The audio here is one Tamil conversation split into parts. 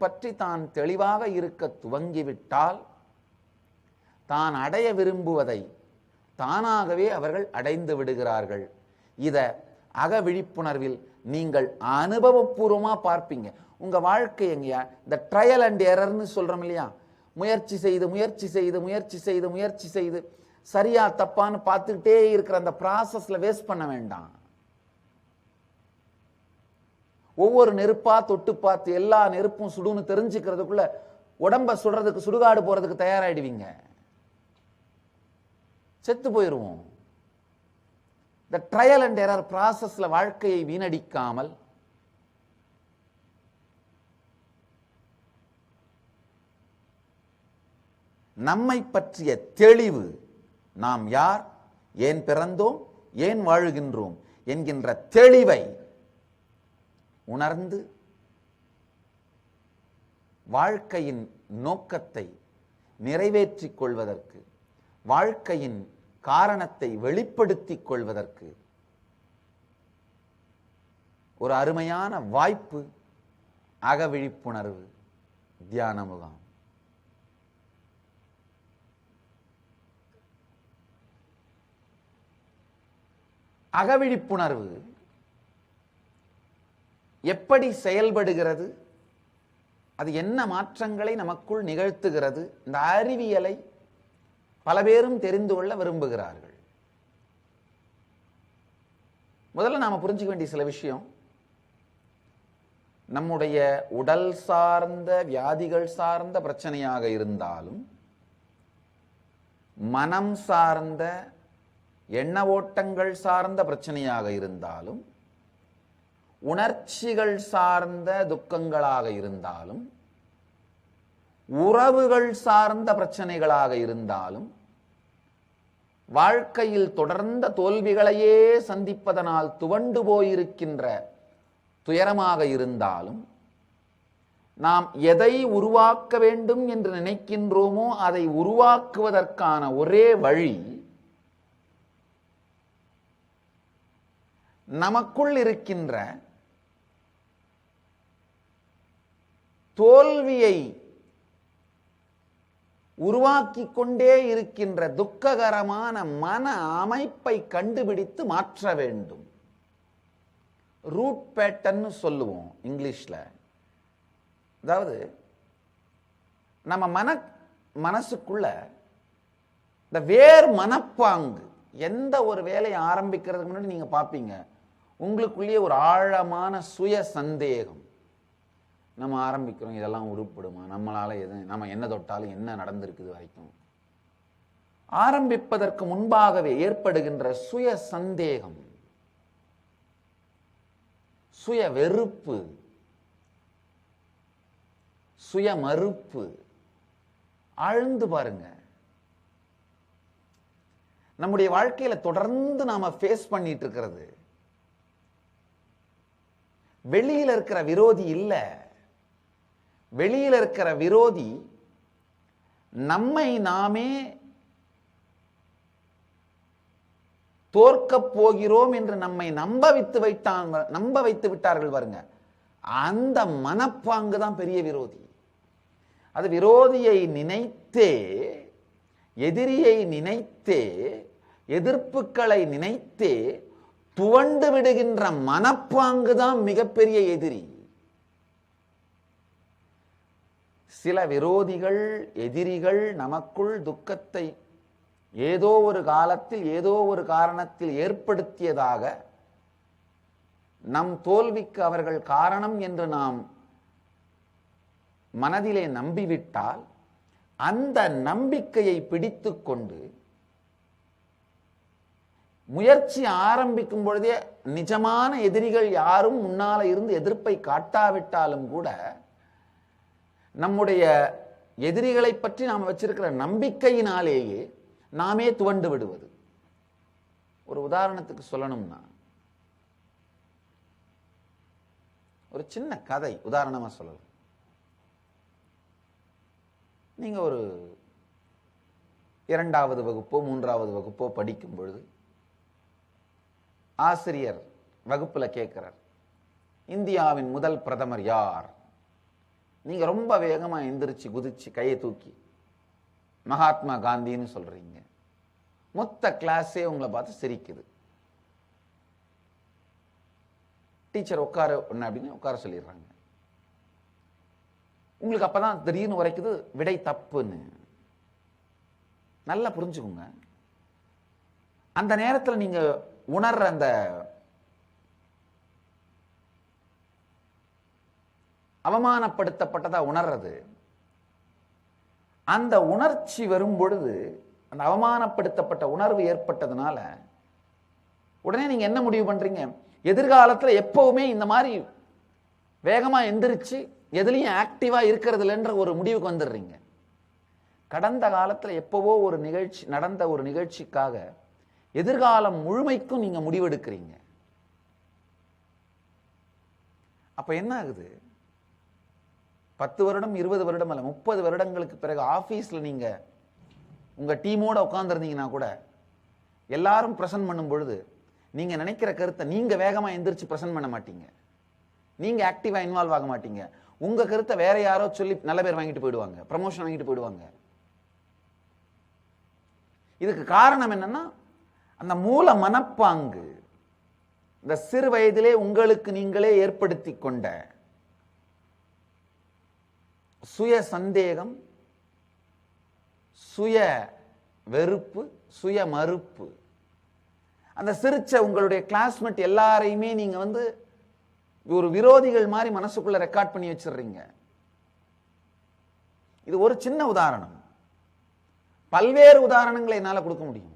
பற்றி தான் தெளிவாக இருக்க துவங்கிவிட்டால் தான் அடைய விரும்புவதை தானாகவே அவர்கள் அடைந்து விடுகிறார்கள். இத அக விழிப்புணர்வில் நீங்கள் அனுபவபூர்வமா பார்ப்பீங்க. உங்க வாழ்க்கை எங்கயா இந்த ட்ரையல் அண்ட் எரர்னு சொல்றோம் இல்லையா, முயற்சி செய்து முயற்சி செய்து முயற்சி செய்து முயற்சி செய்து சரியா தப்பான்னு பார்த்துக்கிட்டே இருக்கிற அந்த ப்ராசஸ்ல வேஸ்ட் பண்ண வேண்டாம். ஒவ்வொரு நெருப்பா தொட்டு பார்த்து எல்லா நெருப்பும் சுடுன்னு தெரிஞ்சுக்கிறதுக்குள்ள உடம்ப சுடுறதுக்கு சுடுகாடு போறதுக்கு தயாராயிடுவீங்க, செத்து போயிருவோம். இந்த ட்ரையல் அண்ட் எரர் ப்ராசஸ்ல வாழ்க்கையை வீணடிக்காமல் நம்மை பற்றிய தெளிவு, நாம் யார், ஏன் பிறந்தோம், ஏன் வாழுகின்றோம் என்கின்ற தெளிவை உணர்ந்து வாழ்க்கையின் நோக்கத்தை நிறைவேற்றிக் கொள்வதற்கு, வாழ்க்கையின் காரணத்தை வெளிப்படுத்திக் கொள்வதற்கு ஒரு அருமையான வாய்ப்பு அகவிழிப்புணர்வு தியான முகாம். அகவிழிப்புணர்வு எப்படி செயல்படுகிறது, அது என்ன மாற்றங்களை நமக்குள் நிகழ்த்துகிறது, இந்த அறிவியலை பல பேரும் தெரிந்து கொள்ள விரும்புகிறார்கள். முதல்ல நாம புரிஞ்சுக்க வேண்டிய சில விஷயம், நம்முடைய உடல் சார்ந்த வியாதிகள் சார்ந்த பிரச்சனையாக இருந்தாலும், மனம் சார்ந்த எண்ண ஓட்டங்கள் சார்ந்த பிரச்சனையாக இருந்தாலும், உணர்ச்சிகள் சார்ந்த துக்கங்களாக இருந்தாலும், உறவுகள் சார்ந்த பிரச்சனைகளாக இருந்தாலும், வாழ்க்கையில் தொடர்ந்த தோல்விகளையே சந்திப்பதனால் துவண்டு போயிருக்கின்ற துயரமாக இருந்தாலும், நாம் எதை உருவாக்க வேண்டும் என்று நினைக்கின்றோமோ அதை உருவாக்குவதற்கான ஒரே வழி நமக்குள் இருக்கின்ற தோல்வியை உருவாக்கி கொண்டே இருக்கின்ற துக்ககரமான மன அமைப்பை கண்டுபிடித்து மாற்ற வேண்டும். ரூட் பேட்டர்ன் சொல்லுவோம் இங்கிலீஷ்ல. அதாவது நம்ம மனசுக்குள்ள இந்த வேர் மனப்பாங்கு, எந்த ஒரு வேலையை ஆரம்பிக்கிறதுக்கு முன்னாடி நீங்க பார்ப்பீங்க, உங்களுக்குள்ளேயே ஒரு ஆழமான சுய சந்தேகம். நம்ம ஆரம்பிக்கிறோம், இதெல்லாம் உருப்படுமா, நம்மளால எது, நம்ம என்ன தொட்டாலும் என்ன நடந்திருக்குது வரைக்கும், ஆரம்பிப்பதற்கு முன்பாகவே ஏற்படுகின்ற சுய சந்தேகம், சுய வெறுப்பு, சுய மறுப்பு. ஆழ்ந்து பாருங்க, நம்முடைய வாழ்க்கையில தொடர்ந்து நாம ஃபேஸ் பண்ணிட்டு இருக்கிறது வெளியில இருக்கிற விரோதி இல்ல. வெளியில இருக்கிற விரோதி நம்மை நாமே தோற்கப் போகிறோம் என்று நம்மை நம்ப வைத்து விட்டார்கள் பாருங்க. அந்த மனப்பாங்கு தான் பெரிய விரோதி. அது விரோதியை நினைத்தே, எதிரியை நினைத்தே, எதிர்ப்புகளை நினைத்தே துவண்டு விடுகின்ற மனப்பாங்கு தான் மிகப்பெரிய எதிரி. சில விரோதிகள், எதிரிகள் நமக்குள் துக்கத்தை ஏதோ ஒரு காலத்தில் ஏதோ ஒரு காரணத்தில் ஏற்படுத்தியதாக, நம் தோல்விக்கு அவர்கள் காரணம் என்று நாம் மனதிலே நம்பிவிட்டால், அந்த நம்பிக்கையை பிடித்துக் கொண்டு முயற்சி ஆரம்பிக்கும் பொழுதே நிஜமான எதிரிகள் யாரும் முன்னால இருந்து எதிர்ப்பை காட்டாவிட்டாலும் கூட நம்முடைய எதிரிகளை பற்றி நாம் வச்சிருக்கிற நம்பிக்கையினாலேயே நாமே துவண்டு விடுவது. ஒரு உதாரணத்துக்கு சொல்லணும்னா, ஒரு சின்ன கதை உதாரணமா சொல்லலாம். நீங்க ஒரு 2வது வகுப்போ 3வது வகுப்போ படிக்கும் பொழுது ஆசிரியர் வகுப்புல கேட்கிறார், இந்தியாவின் முதல் பிரதமர் யார் நீங்க ரொம்ப வேகமா எந்திரிச்சு குதிச்சு கையை தூக்கி மகாத்மா காந்தின்னு சொல்றீங்க. மொத்த கிளாஸே உங்களை பார்த்து சிரிக்குது. டீச்சர் உட்கார ஒண்ணு அப்படின்னு உட்கார சொல்லிடுறாங்க. உங்களுக்கு அப்பதான் திடீர்னு உரைக்குது விடை தப்புன்னு. நல்லா புரிஞ்சுக்குங்க. அந்த நேரத்தில் நீங்க உணர்ற அந்த அவமானப்படுத்தப்பட்டதா உணர்றது, அந்த உணர்ச்சி வரும் பொழுது, அந்த அவமானப்படுத்தப்பட்ட உணர்வு ஏற்பட்டதுனால உடனே நீங்க என்ன முடிவு பண்றீங்க? எதிர்காலத்தில் எப்பவுமே இந்த மாதிரி வேகமா எந்திரிச்சு எதுலையும் ஆக்டிவா இருக்கிறது இல்லைன்ற ஒரு முடிவுக்கு வந்துடுறீங்க. கடந்த காலத்தில் எப்பவோ ஒரு நிகழ்ச்சி நடந்த ஒரு நிகழ்ச்சிக்காக எதிர்காலம் முழுமைக்கும் நீங்க முடிவெடுக்கிறீங்க. அப்ப என்ன ஆகுது? 10 வருடம் 20 வருடம் அல்ல 30 வருடங்களுக்கு பிறகு ஆபீஸ்ல நீங்க உங்க டீமோட உட்கார்ந்துருந்தீங்கன்னா கூட எல்லாரும் பிரசன்ட் பண்ணும் பொழுது நீங்க நினைக்கிற கருத்தை நீங்க வேகமா எந்திரிச்சு பிரசன்ட் பண்ண மாட்டீங்க. நீங்க ஆக்டிவா இன்வால்வ் ஆக மாட்டீங்க. உங்க கருத்தை வேற யாரோ சொல்லி நல்ல பேர் வாங்கிட்டு போயிடுவாங்க, ப்ரமோஷன் வாங்கிட்டு போயிடுவாங்க. இதுக்கு காரணம் என்னன்னா, அந்த மூல மனப்பாங்கு இந்த சிறு வயதிலே உங்களுக்கு நீங்களே ஏற்படுத்தி கொண்ட சுய சந்தேகம், சுய வெறுப்பு, சுய மறுப்பு. அந்த சிரிச்ச உங்களுடைய கிளாஸ்மேட் எல்லாரையுமே நீங்க ஒரு விரோதிகள் மாதிரி மனசுக்குள்ள ரெக்கார்ட் பண்ணி வச்சிடுறீங்க. இது ஒரு சின்ன உதாரணம். பல்வேறு உதாரணங்களை என்னால கொடுக்க முடியும்.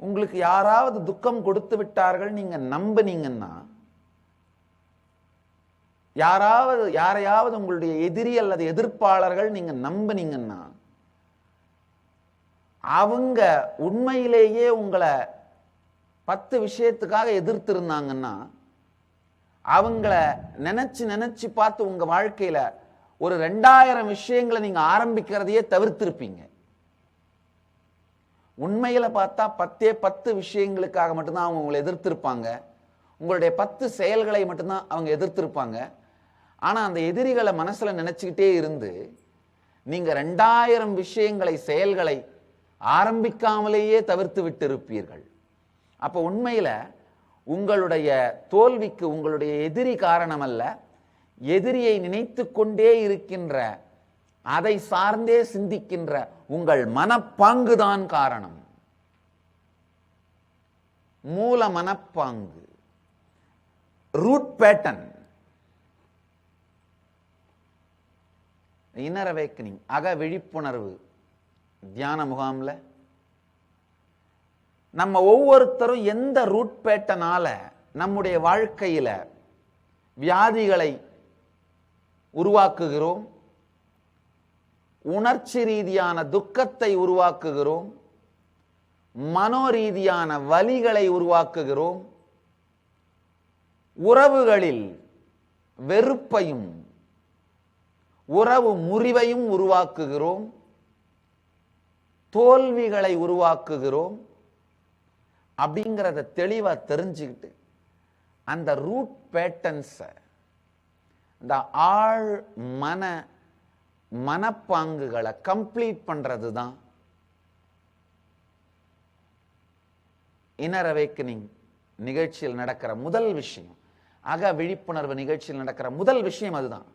உங்களுக்கு யாராவது துக்கம் கொடுத்து விட்டார்கள் நீங்க நம்பினீங்கன்னா, யாரையாவது உங்களுடைய எதிரி அல்லது எதிர்ப்பாளர்கள் நீங்க நம்பினீங்கன்னா, அவங்க உண்மையிலேயே உங்களை 10 விஷயத்துக்காக எதிர்த்து இருந்தாங்கன்னா, அவங்கள நினைச்சு நினைச்சு பார்த்து உங்க வாழ்க்கையில ஒரு 2000 விஷயங்களை நீங்க ஆரம்பிக்கிறதையே தவிர்த்திருப்பீங்க. உண்மையில பார்த்தா 10 விஷயங்களுக்காக மட்டும்தான் அவங்க உங்களை எதிர்த்திருப்பாங்க. உங்களுடைய 10 செயல்களை மட்டும்தான் அவங்க எதிர்த்திருப்பாங்க. ஆனா அந்த எதிரிகளை மனசுல நினைச்சுக்கிட்டே இருந்து நீங்க 2000 விஷயங்களை, செயல்களை ஆரம்பிக்காமலேயே தவிர்த்து விட்டு இருப்பீர்கள். அப்ப உண்மையில உங்களுடைய தோல்விக்கு உங்களுடைய எதிரி காரணம் அல்ல, எதிரியை நினைத்து கொண்டே இருக்கின்ற, அதை சார்ந்தே சிந்திக்கின்ற உங்கள் மனப்பாங்குதான் காரணம். மூல மனப்பாங்கு, ரூட் பேட்டர்ன். இன்னர் அவேக்கனிங், அக விழிப்புணர்வு தியான முகாம்ல நம்ம ஒவ்வொருத்தரும் எந்த ரூட் பேட்டர்னால நம்முடைய வாழ்க்கையில வியாதிகளை உருவாக்குகிறோம், உணர்ச்சி ரீதியான துக்கத்தை உருவாக்குகிறோம், மனோரீதியான வலிகளை உருவாக்குகிறோம், உறவுகளில் வெறுப்பையும் உறவு முறிவையும் உருவாக்குகிறோம், தோல்விகளை உருவாக்குகிறோம். அப்படிங்கிறத தெளிவா தெரிஞ்சுக்கிட்டு அந்த ரூட் பேட்டர்ன்ஸ், இந்த ஆழ் மனப்பாங்குகளை கம்ப்ளீட் பண்றது தான் இன்னர் அவேக்கனிங் நிகழ்ச்சியில் நடக்கிற முதல் விஷயம். அக விழிப்புணர்வு நிகழ்ச்சியில் நடக்கிற முதல் விஷயம் அதுதான்.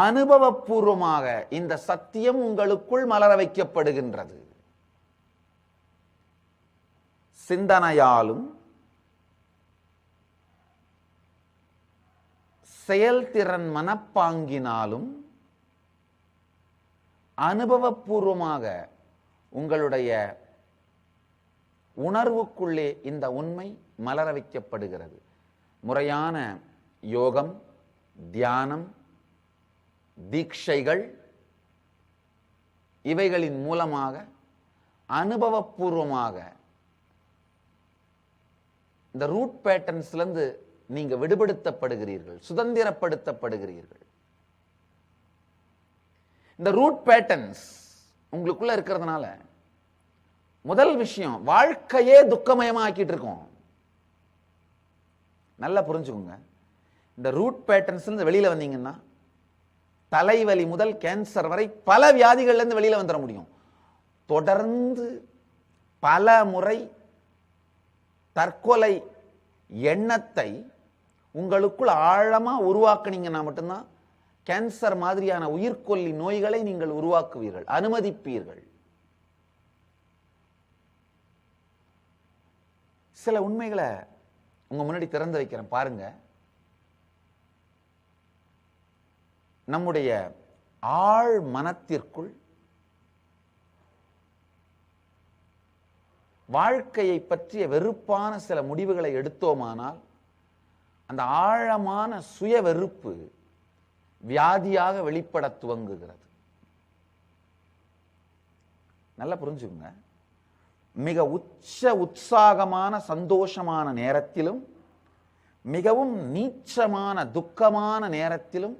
அனுபவபூர்வமாக இந்த சத்தியம் உங்களுக்குள் மலர வைக்கப்படுகின்றது. சிந்தனையாலும் செயல்திறன் மனப்பாங்கினாலும் அனுபவபூர்வமாக உங்களுடைய உணர்வுக்குள்ளே இந்த உண்மை மலர வைக்கப்படுகிறது. முறையான யோகம், தியானம், தீட்சைகள் இவைகளின் மூலமாக அனுபவபூர்வமாக இந்த ரூட் பேட்டர்ன்ஸ்ல இருந்து நீங்க விடுபடுத்தப்படுகிறீர்கள், சுதந்திரப்படுத்தப்படுகிறீர்கள். இந்த ரூட் பேட்டர்ன்ஸ் உங்களுக்குள்ள இருக்கிறதுனால முதல் விஷயம், வாழ்க்கையே துக்கமயமா ஆக்கிட்டு இருக்கோம். நல்லா புரிஞ்சுக்கோங்க. இந்த ரூட் பேட்டர்ன்ஸ் வெளியில வந்தீங்கன்னா தலைவலி முதல் கேன்சர் வரை பல வியாதிகள்ல இருந்து வெளியில வந்துட முடியும். தொடர்ந்து பல முறை தற்கொலை எண்ணத்தை உங்களுக்குள் ஆழமா உருவாக்குனீங்கன்னா மட்டும்தான் கேன்சர் மாதிரியான உயிர்கொல்லி நோய்களை நீங்கள் உருவாக்குவீர்கள், அனுமதிப்பீர்கள். சில உண்மைகளை உங்க முன்னாடி திறந்து வைக்கிறேன், பாருங்க. நம்முடைய ஆழ் மனத்திற்குள் வாழ்க்கையை பற்றிய வெறுப்பான சில முடிவுகளை எடுத்தோமானால் அந்த ஆழமான சுய வெறுப்பு வியாதியாக வெளிப்பட துவங்குகிறது. நல்லா புரிஞ்சுக்குங்க. மிக உற்சாகமான சந்தோஷமான நேரத்திலும் மிகவும் நீச்சமான துக்கமான நேரத்திலும்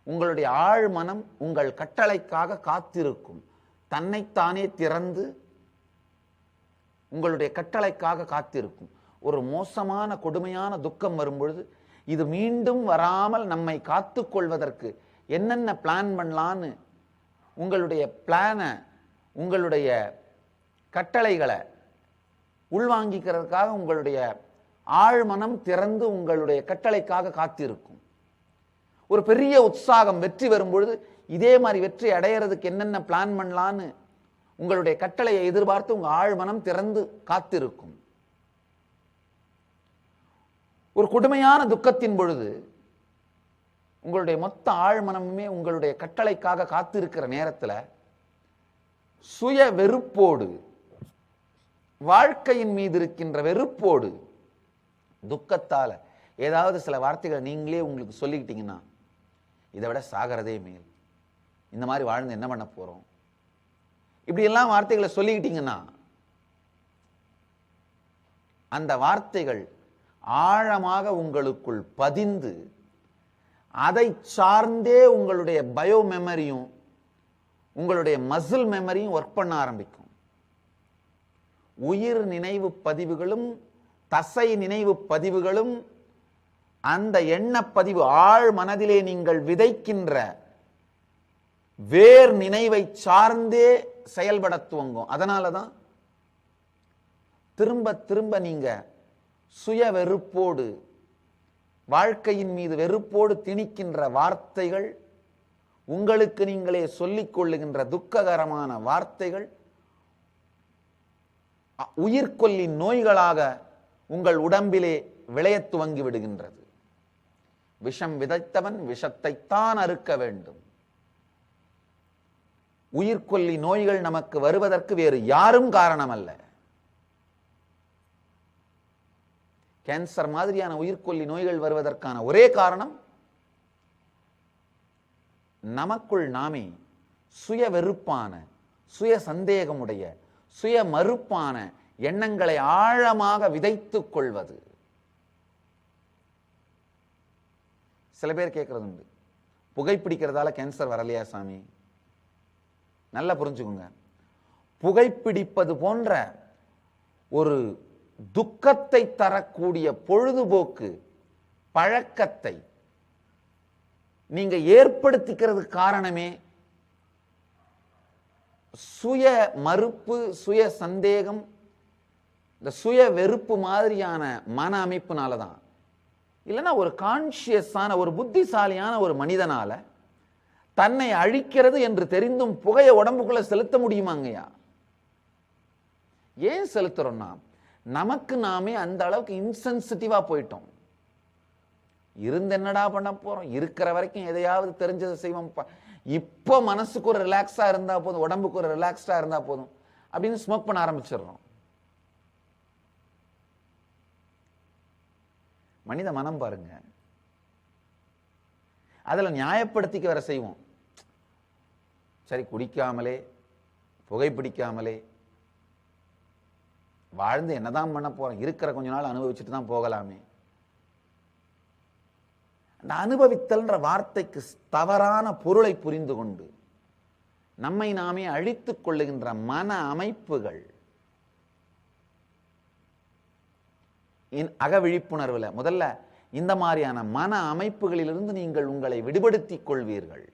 உங்களுடைய ஆழ்மனம் உங்கள் கட்டளைக்காக காத்திருக்கும். தன்னைத்தானே திறந்து உங்களுடைய கட்டளைக்காக காத்திருக்கும். ஒரு மோசமான கொடுமையான துக்கம் வரும்பொழுது இது மீண்டும் வராமல் நம்மை காத்துக் கொள்வதற்கு என்னென்ன பிளான் பண்ணலான்னு உங்களுடைய பிளானை, உங்களுடைய கட்டளைகளை உள்வாங்கிக்கிறதுக்காக உங்களுடைய ஆழ்மனம் திறந்து உங்களுடைய கட்டளைக்காக காத்திருக்கும். ஒரு பெரிய உற்சாகம் வெற்றி வரும்பொழுது இதே மாதிரி வெற்றி அடையிறதுக்கு என்னென்ன பிளான் பண்ணலான்னு உங்களுடைய கட்டளையை எதிர்பார்த்து உங்க ஆழ்மனம் திறந்து காத்திருக்கும். ஒரு கொடுமையான துக்கத்தின் பொழுது உங்களுடைய மொத்த ஆழ்மனமுமே உங்களுடைய கட்டளைக்காக காத்திருக்கிற நேரத்தில் சுய வெறுப்போடு, வாழ்க்கையின் மீது இருக்கின்ற வெறுப்போடு, துக்கத்தால ஏதாவது சில வார்த்தைகளை நீங்களே உங்களுக்கு சொல்லிக்கிட்டீங்கன்னா, இதை விட சாகிறதே மேல், இந்த மாதிரி வாழ்ந்து என்ன பண்ண போறோம், இப்படி எல்லாம் வார்த்தைகளை சொல்லிக்கிட்டீங்கன்னா அந்த வார்த்தைகள் ஆழமாக உங்களுக்குள் பதிந்து அதை சார்ந்தே உங்களுடைய பயோ மெமரியும் உங்களுடைய மசில் மெமரியும் ஒர்க் பண்ண ஆரம்பிக்கும். உயிர் நினைவு பதிவுகளும் தசை நினைவு பதிவுகளும் அந்த எண்ண பதிவு ஆழ் மனதிலே நீங்கள் விதைக்கின்ற வேர் நினைவை சார்ந்தே செயல்பட துவங்கும். அதனாலதான் திரும்ப திரும்ப நீங்க சுய வெறுப்போடு, வாழ்க்கையின் மீது வெறுப்போடு திணிக்கின்ற வார்த்தைகள், உங்களுக்கு நீங்களே சொல்லிக் கொள்ளுகின்ற துக்ககரமான வார்த்தைகள் உயிர்கொல்லி நோய்களாக உங்கள் உடம்பிலே விளைய துவங்கி விடுகின்றது. விஷம் விதைத்தவன் விஷத்தைத்தான் அறுக்க வேண்டும். உயிர்கொல்லி நோய்கள் நமக்கு வருவதற்கு வேறு யாரும் காரணம் அல்ல. கேன்சர் மாதிரியான உயிர்கொல்லி நோய்கள் வருவதற்கான ஒரே காரணம் நமக்குள் நாமே சுய வெறுப்பான, சுய சந்தேகமுடைய, சுய மறுப்பான எண்ணங்களை ஆழமாக விதைத்துக் கொள்வது. சில பேர் கேட்கறது உண்டு, புகைப்பிடிக்கிறதால கேன்சர் வரலையா சாமி? நல்லா புரிஞ்சுக்கோங்க. புகைப்பிடிப்பது போன்ற ஒரு துக்கத்தை தரக்கூடிய பொழுதுபோக்கு பழக்கத்தை நீங்க ஏற்படுத்திக்கிறது காரணமே சுய மறுப்பு, சுய சந்தேகம், இந்த சுய வெறுப்பு மாதிரியான மன அமைப்புனாலதான். இல்லைன்னா ஒரு கான்சியஸான, ஒரு புத்திசாலியான ஒரு மனிதனால தன்னை அழிக்கிறது என்று தெரிந்தும் புகையை உடம்புக்குள்ள செலுத்த முடியுமாங்கய்யா? ஏன் செலுத்துறோம்னா நமக்கு நாமே அந்த அளவுக்கு இன்சென்சிட்டிவா போயிட்டோம். இருந்து என்னடா பண்ண போறோம், இருக்கிற வரைக்கும் எதையாவது தெரிஞ்சதை செய்வோம், இப்போ மனசுக்கு ஒரு ரிலாக்ஸா இருந்தா போதும், உடம்புக்கு ஒரு ரிலாக்ஸா இருந்தா போதும் அப்படின்னு ஸ்மோக் பண்ண ஆரம்பிச்சிடுறோம். மனித மனம் பாருங்க, அதுல நியாயப்படுத்திக்க வர செய்வோம். சரி, குடிக்காமலே புகைப்பிடிக்காமலே வாழ்ந்து என்னதான் பண்ண போறோம், இருக்கிற கொஞ்ச நாள் அனுபவிச்சுட்டு தான் போகலாமே. அந்த அனுபவித்தல்ன்ற வார்த்தைக்கு தவறான பொருளை புரிந்து கொண்டு நம்மை நாமே அழித்துக் கொள்ளுகின்ற மன அமைப்புகள் அக விழிப்புணர்வுல முதல்ல இந்த மாதிரியான மன அமைப்புகளிலிருந்து நீங்கள் உங்களை விடுபடுத்திக் கொள்வீர்கள்.